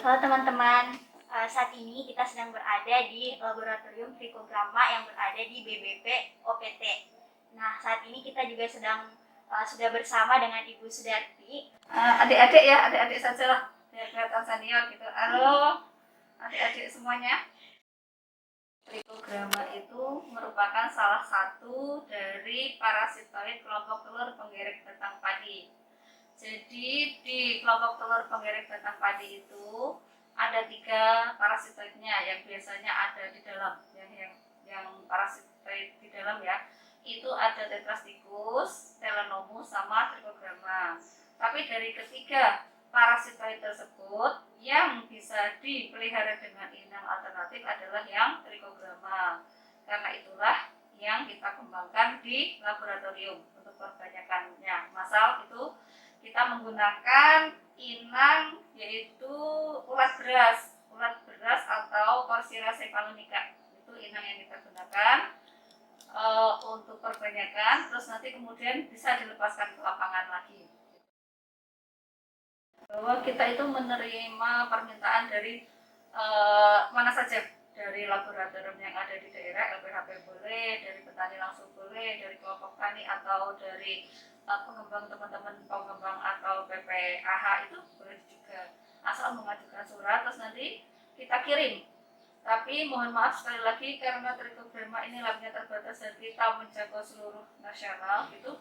Halo teman-teman, saat ini kita sedang berada di Laboratorium Trikograma yang berada di BBP OPT. Nah, saat ini kita juga sudah bersama dengan Ibu Sudarti. Adik-adik ya, adik-adik saja lah, biar kelihatan senior gitu. Halo adik-adik semuanya. Trikograma itu merupakan salah satu dari parasitoid kelompok telur penggerek batang padi. Jadi di kelompok telur penggerek batang padi itu ada 3 parasitoidnya yang biasanya ada di dalam, yang parasitoid di dalam ya, itu ada Tetrastichus, Telenomus, sama Trichogramma. Tapi dari ketiga parasitoid tersebut yang bisa dipelihara dengan inang alternatif adalah yang Trichogramma. Karena itulah yang kita kembangkan di laboratorium untuk perbanyakannya. Masal itu kita menggunakan inang yaitu ulat beras atau Corsira cephalonica. Itu inang yang kita gunakan untuk perbanyakan, terus nanti kemudian bisa dilepaskan ke lapangan lagi. Bahwa kita itu menerima permintaan dari mana saja, dari laboratorium yang ada di daerah, LPHP boleh, dari petani langsung boleh, dari kelompok tani atau dari pengembang, teman-teman pengembang atau PPAH itu boleh juga, asal mengajukan surat terus nanti kita kirim. Tapi mohon maaf sekali lagi karena Trikograma ini labnya terbatas dan kita menjangkau seluruh nasional gitu,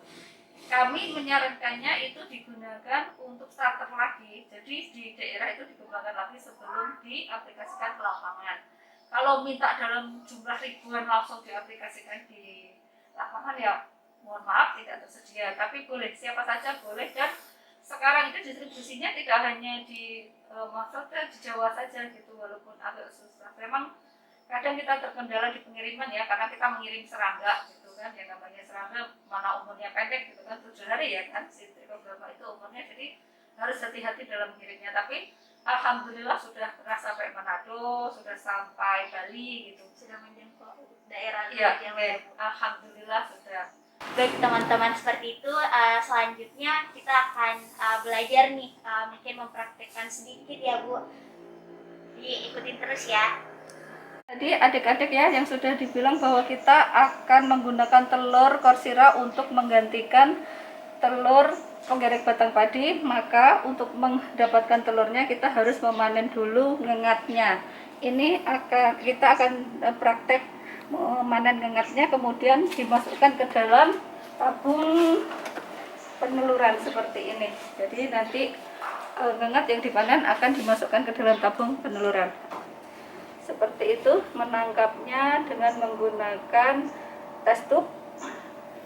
kami menyarankannya itu digunakan untuk starter lagi. Jadi di daerah itu dikembangkan lagi sebelum diaplikasikan ke lapangan. Kalau minta dalam jumlah ribuan langsung diaplikasikan di lapangan ya mohon maaf tidak tersedia, tapi boleh, siapa saja boleh. Dan sekarang itu distribusinya tidak hanya di maksudnya di Jawa saja gitu, walaupun agak susah. Memang kadang kita terkendala di pengiriman ya, karena kita mengirim serangga gitu kan, yang namanya serangga mana umurnya pendek gitu kan, 7 hari ya kan si Trikograma itu umurnya, jadi harus hati-hati dalam mengirimnya. Tapi alhamdulillah sudah pernah sampai Manado, sudah sampai Bali gitu, sudah menjangkau daerah yang lain. Alhamdulillah sudah. Baik teman-teman, seperti itu. Selanjutnya kita akan belajar nih, mungkin mempraktekkan sedikit ya Bu. Diikutin terus ya. Jadi adik-adik ya, yang sudah dibilang bahwa kita akan menggunakan telur Corsira untuk menggantikan telur penggerek batang padi, maka untuk mendapatkan telurnya kita harus memanen dulu ngengatnya. Ini kita akan praktek memanen ngengatnya, kemudian dimasukkan ke dalam tabung peneluran seperti ini. Jadi nanti ngengat yang dipanen akan dimasukkan ke dalam tabung peneluran. Seperti itu, menangkapnya dengan menggunakan tes tube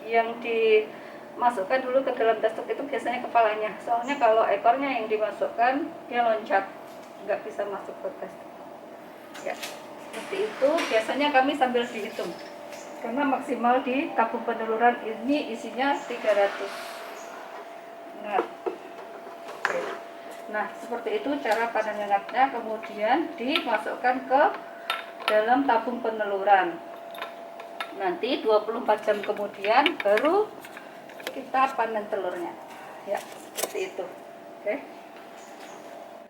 yang dimasukkan dulu ke dalam tes tube. Itu biasanya kepalanya, soalnya kalau ekornya yang dimasukkan dia loncat, nggak bisa masuk ke tes tube ya. Seperti itu biasanya kami sambil dihitung, karena maksimal di tabung peneluran ini isinya 300 ngat. Nah, seperti itu cara panen ngengatnya, kemudian dimasukkan ke dalam tabung peneluran. Nanti 24 jam kemudian baru kita panen telurnya. Ya, seperti itu. Oke.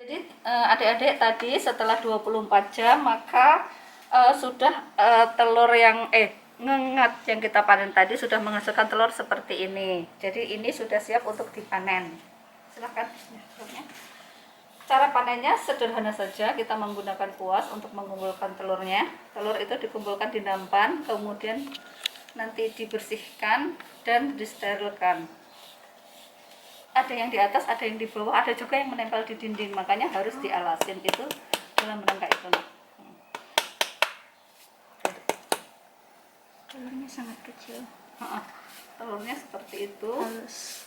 Jadi adik-adik tadi setelah 24 jam maka sudah telur yang ngengat yang kita panen tadi sudah menghasilkan telur seperti ini. Jadi ini sudah siap untuk dipanen. Silahkan telurnya. Cara panennya sederhana saja, kita menggunakan kuas untuk mengumpulkan telurnya. Telur itu dikumpulkan di nampan, kemudian nanti dibersihkan dan disterilkan. Ada yang di atas, ada yang di bawah, ada juga yang menempel di dinding, makanya harus dialasin itu dalam rangka itu. Telurnya sangat kecil. Telurnya seperti itu.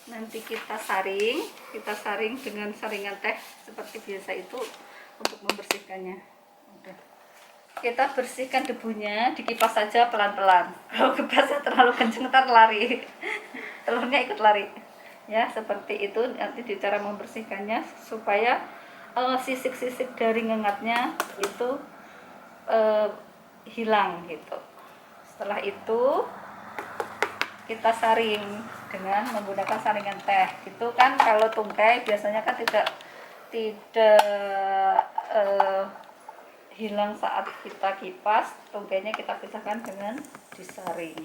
Nanti kita saring dengan saringan teh seperti biasa itu untuk membersihkannya. Udah. Kita bersihkan debunya, dikipas saja pelan-pelan. Kalau kipasnya terlalu kenceng ntar lari, telurnya ikut lari. Ya seperti itu nanti di cara membersihkannya supaya sisik-sisik dari ngengatnya itu hilang gitu. Setelah itu kita saring dengan menggunakan saringan teh. Itu kan kalau tungkai biasanya kan tidak eh, hilang saat kita kipas, tungkainya kita pisahkan dengan disaring.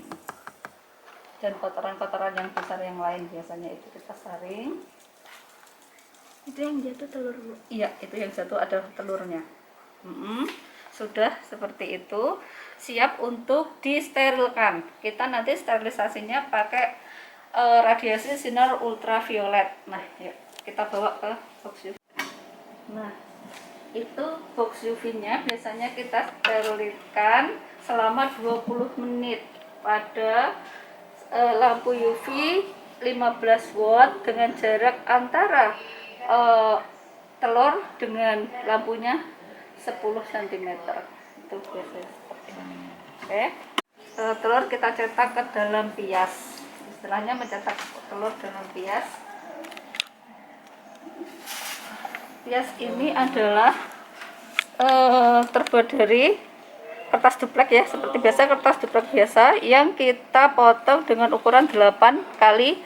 Dan kotoran-kotoran yang besar yang lain biasanya itu kita saring. Itu yang jatuh telur, Bu? Iya, itu yang jatuh adalah telurnya. Sudah seperti itu, siap untuk disterilkan. Kita nanti sterilisasinya pakai radiasi sinar ultraviolet. Nah, yuk kita bawa ke box UV. Nah, itu box UV-nya biasanya kita sterilkan selama 20 menit pada lampu UV 15 watt dengan jarak antara telur dengan lampunya 10 cm. Itu biasanya seperti ini. Oke. Telur kita cetak ke dalam pias. Istilahnya mencetak telur dalam pias. Pias ini adalah terbuat dari kertas duplek ya, seperti biasa kertas duplek biasa yang kita potong dengan ukuran 8 kali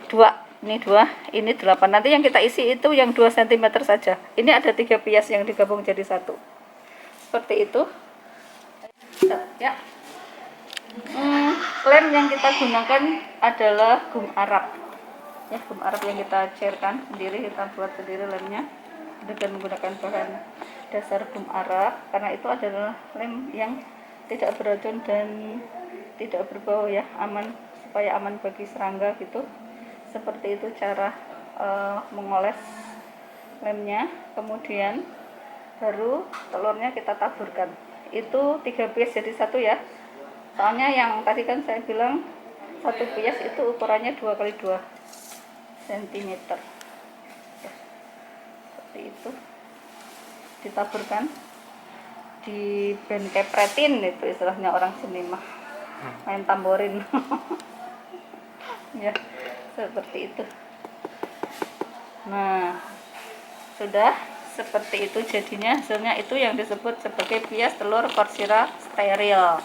2. Ini 2, ini 8. Nanti yang kita isi itu yang 2 cm saja. Ini ada 3 pias yang digabung jadi satu. Seperti itu. Ya. Lem yang kita gunakan adalah gum Arab. Ya, gum Arab yang kita cairkan sendiri, kita buat sendiri lemnya dengan menggunakan bahan dasar gum Arab, karena itu adalah lem yang tidak beracun dan tidak berbau ya, aman, supaya aman bagi serangga gitu. Seperti itu cara mengoles lemnya. Kemudian baru telurnya kita taburkan. Itu 3 piece jadi satu ya, soalnya yang tadi kan saya bilang satu piece itu ukurannya 2 kali 2 cm. Seperti itu ditaburkan, dibenkepretin, itu istilahnya orang sini mah main tamborin. Ya, seperti itu. Nah, sudah seperti itu jadinya. Hasilnya itu yang disebut sebagai bias telur Corsyra steril.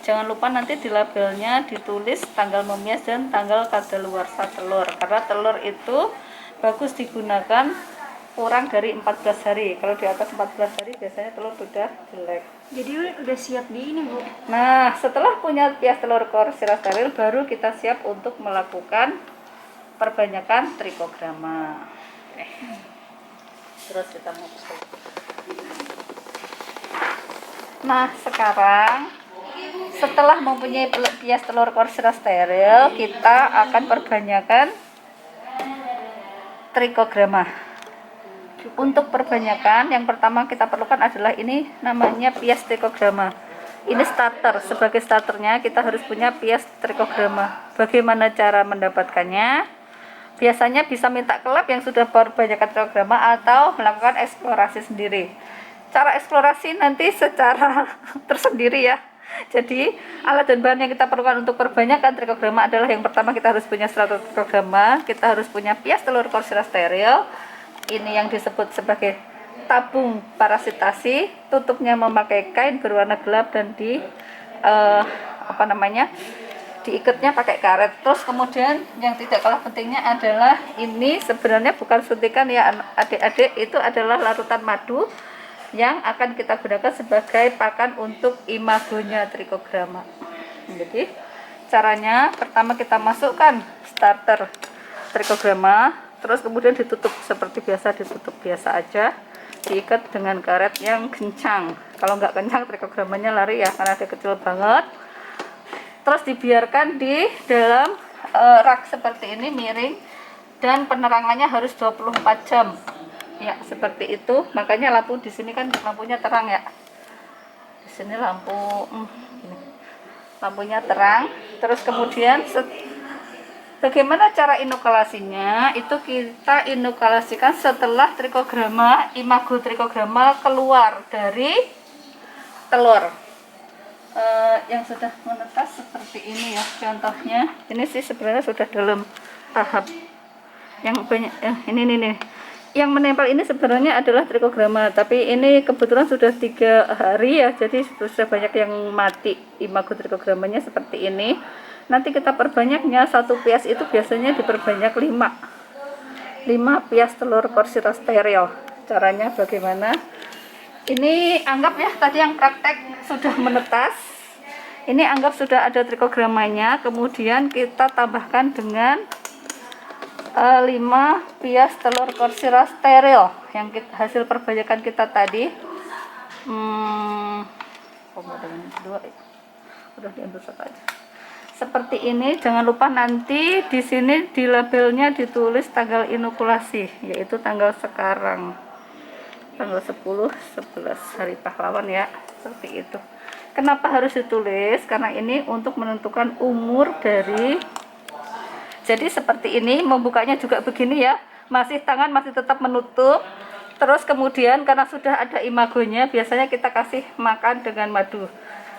Jangan lupa nanti di labelnya ditulis tanggal memias dan tanggal kadaluarsa telur, karena telur itu bagus digunakan kurang dari 14 hari. Kalau di atas 14 hari biasanya telur sudah jelek. Jadi udah siap di ini, Bu? Nah, setelah punya bias telur Corsyra steril, baru kita siap untuk melakukan perbanyakan trikograma. Terus kita mau buka. Nah, sekarang setelah mempunyai bias telur Corsyra steril, kita akan perbanyakan trikograma. Untuk perbanyakan, yang pertama kita perlukan adalah ini, namanya bias trikograma. Ini starter. Sebagai starternya kita harus punya bias trikograma. Bagaimana cara mendapatkannya? Biasanya bisa minta ke lab yang sudah perbanyakan trikograma atau melakukan eksplorasi sendiri. Cara eksplorasi nanti secara tersendiri ya. Jadi alat dan bahan yang kita perlukan untuk perbanyakan trikograma adalah, yang pertama kita harus punya starter trikograma, kita harus punya bias telur Corsyra steril. Ini yang disebut sebagai tabung parasitasi, tutupnya memakai kain berwarna gelap dan diikatnya pakai karet. Terus kemudian yang tidak kalah pentingnya adalah, ini sebenarnya bukan suntikan ya adik-adik, itu adalah larutan madu yang akan kita gunakan sebagai pakan untuk imagonya trikograma. Jadi caranya, pertama kita masukkan starter trikograma, terus kemudian ditutup seperti biasa, ditutup biasa aja, diikat dengan karet yang kencang. Kalau nggak kencang trikogramanya lari ya, karena dia kecil banget. Terus dibiarkan di dalam rak seperti ini, miring, dan penerangannya harus 24 jam ya, seperti itu. Makanya lampu di sini kan lampunya terang ya, di sini lampu lampunya terang. Terus kemudian bagaimana cara inokulasinya? Itu kita inokulasikan setelah trikograma, imago trikograma keluar dari telur yang sudah menetas seperti ini ya. Contohnya ini sih sebenarnya sudah dalam tahap yang banyak. Ini nih yang menempel ini sebenarnya adalah trikograma, tapi ini kebetulan sudah 3 hari ya, jadi sudah banyak yang mati imago trikogramanya seperti ini. Nanti kita perbanyaknya, satu pias itu biasanya diperbanyak 5 pias telur Corsyra steril. Caranya bagaimana? Ini anggap ya tadi yang praktek sudah menetas. Ini anggap sudah ada trikogramanya. Kemudian kita tambahkan dengan 5 bias telur Corsira steril yang hasil perbanyakan kita tadi. Udah diambil satu aja. Seperti ini. Jangan lupa nanti di sini di labelnya ditulis tanggal inokulasi, yaitu tanggal sekarang, tanggal 10/11 hari pahlawan ya, seperti itu. Kenapa harus ditulis? Karena ini untuk menentukan umur dari, jadi seperti ini, membukanya juga begini ya, masih tangan masih tetap menutup. Terus kemudian karena sudah ada imagonya, biasanya kita kasih makan dengan madu.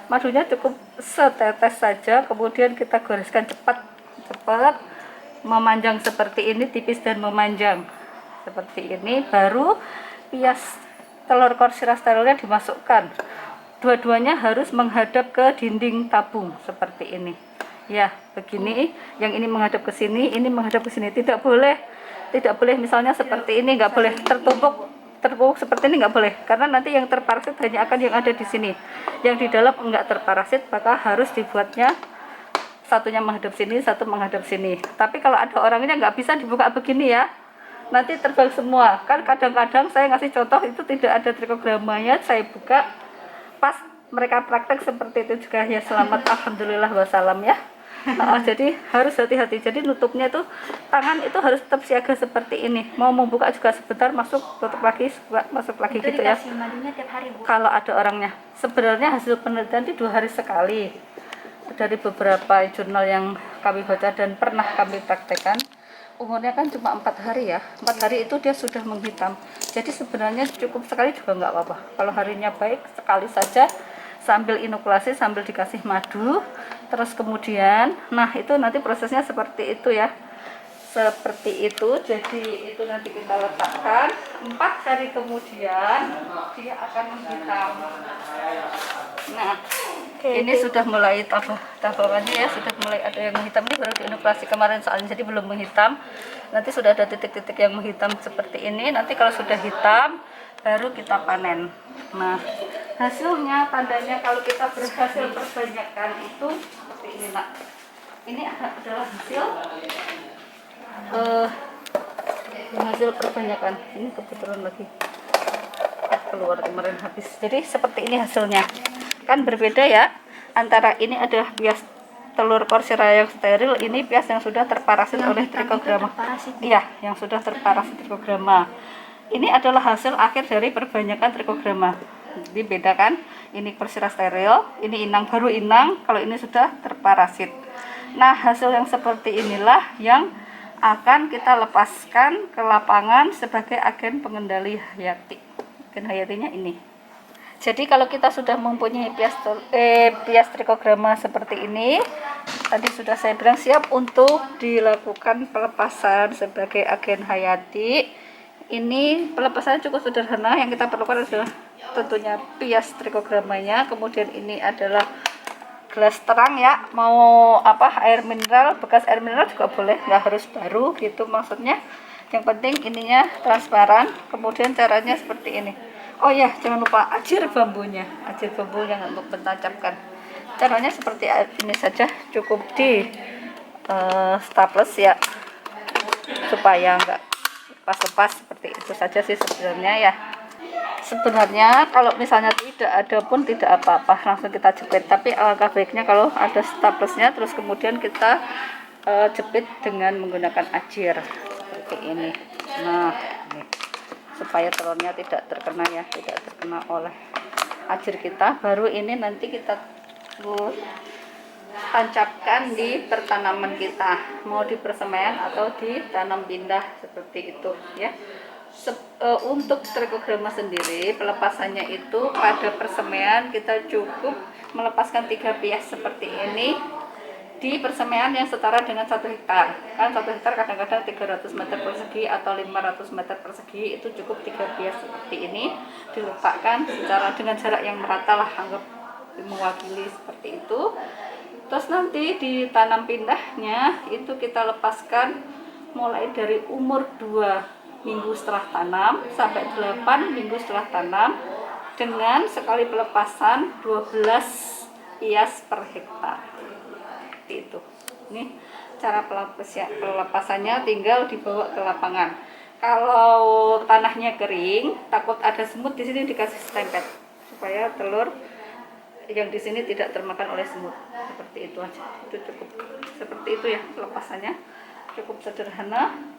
Madunya cukup setetes saja, kemudian kita goreskan cepat memanjang seperti ini, tipis dan memanjang seperti ini. Baru bias telur Corsira sterilnya dimasukkan. Dua-duanya harus menghadap ke dinding tabung seperti ini ya, begini. Yang ini menghadap ke sini, ini menghadap ke sini. Tidak boleh misalnya seperti ini, nggak boleh tertumpuk seperti ini, nggak boleh, karena nanti yang terparasit hanya akan yang ada di sini, yang di dalam enggak terparasit. Maka harus dibuatnya satunya menghadap sini, satu menghadap sini. Tapi kalau ada orangnya nggak bisa dibuka begini ya, nanti terbang semua. Kan kadang-kadang saya ngasih contoh itu tidak ada trikogramanya, saya buka pas mereka praktek seperti itu juga ya. Selamat alhamdulillah wassalam ya. Jadi harus hati-hati. Jadi nutupnya tuh tangan itu harus tetap siaga seperti ini. Mau membuka juga sebentar, masuk, tutup lagi, masuk lagi Itu gitu ya. dikasih madunya tiap hari, Bu. Kalau ada orangnya, sebenarnya hasil penelitian itu 2 hari sekali. Dari beberapa jurnal yang kami baca dan pernah kami praktekkan, umurnya kan cuma 4 hari ya. 4 hari itu dia sudah menghitam. Jadi sebenarnya cukup sekali juga nggak apa-apa. Kalau harinya baik, sekali saja sambil inokulasi, sambil dikasih madu. Terus kemudian, nah itu nanti prosesnya seperti itu ya. Seperti itu. Jadi itu nanti kita letakkan. 4 hari kemudian dia akan menghitam. Nah, ini sudah mulai tabakannya ya, sudah mulai ada yang menghitam. Ini baru diinokulasi kemarin soalnya, jadi belum menghitam. Nanti sudah ada titik-titik yang menghitam seperti ini. Nanti kalau sudah hitam baru kita panen. Nah, hasilnya tandanya kalau kita berhasil perbanyakan itu seperti ini nak. Ini adalah hasil perbanyakan. Ini kebetulan lagi keluar kemarin habis. Jadi seperti ini hasilnya. Kan berbeda ya, antara ini adalah bias telur Corsira yang steril, ini bias yang sudah terparasit oleh trikograma. Iya, yang sudah terparasit trikograma. Ini adalah hasil akhir dari perbanyakan trikograma. Jadi beda kan, ini Corsira steril, ini inang, baru inang, kalau ini sudah terparasit. Nah, hasil yang seperti inilah yang akan kita lepaskan ke lapangan sebagai agen pengendali hayati. Agen hayatinya ini. Jadi kalau kita sudah mempunyai bias trikograma seperti ini, tadi sudah saya bilang siap untuk dilakukan pelepasan sebagai agen hayati. Ini pelepasannya cukup sederhana, yang kita perlukan adalah tentunya bias trikogramanya, kemudian ini adalah gelas terang ya, mau air mineral, bekas air mineral juga boleh, nggak harus baru gitu maksudnya. Yang penting ininya transparan. Kemudian caranya seperti ini. Oh ya, jangan lupa ajir bambunya, ajir bambu yang untuk menancapkan. Caranya seperti ini saja, cukup di staples ya, supaya enggak lepas-lepas. Seperti itu saja sih sebenarnya ya. Sebenarnya kalau misalnya tidak ada pun tidak apa-apa, langsung kita jepit. Tapi alangkah baiknya kalau ada staplesnya, terus kemudian kita jepit dengan menggunakan ajir seperti ini. Nah, ini. Supaya telurnya tidak terkena ya, tidak terkena oleh ajir kita. Baru ini nanti kita tancapkan di pertanaman kita, mau di persemaian atau ditanam pindah seperti itu ya. Untuk trikograma sendiri pelepasannya itu pada persemaian kita cukup melepaskan 3 bias seperti ini di persemaian yang setara dengan 1 hektar. Kan 1 hektar kadang-kadang 300 meter persegi atau 500 meter persegi, itu cukup 3 bias seperti ini diletakkan secara dengan jarak yang merata lah, anggap mewakili seperti itu. Terus nanti ditanam pindahnya itu kita lepaskan mulai dari umur 2 minggu setelah tanam sampai 8 minggu setelah tanam. dengan sekali pelepasan 12 IAS per hektar. Seperti itu. Ini cara pelepasannya, tinggal dibawa ke lapangan. Kalau tanahnya kering, takut ada semut, di sini dikasih stempet supaya telur yang di sini tidak termakan oleh semut. Seperti itu aja. Itu cukup. Seperti itu ya pelepasannya. Cukup sederhana.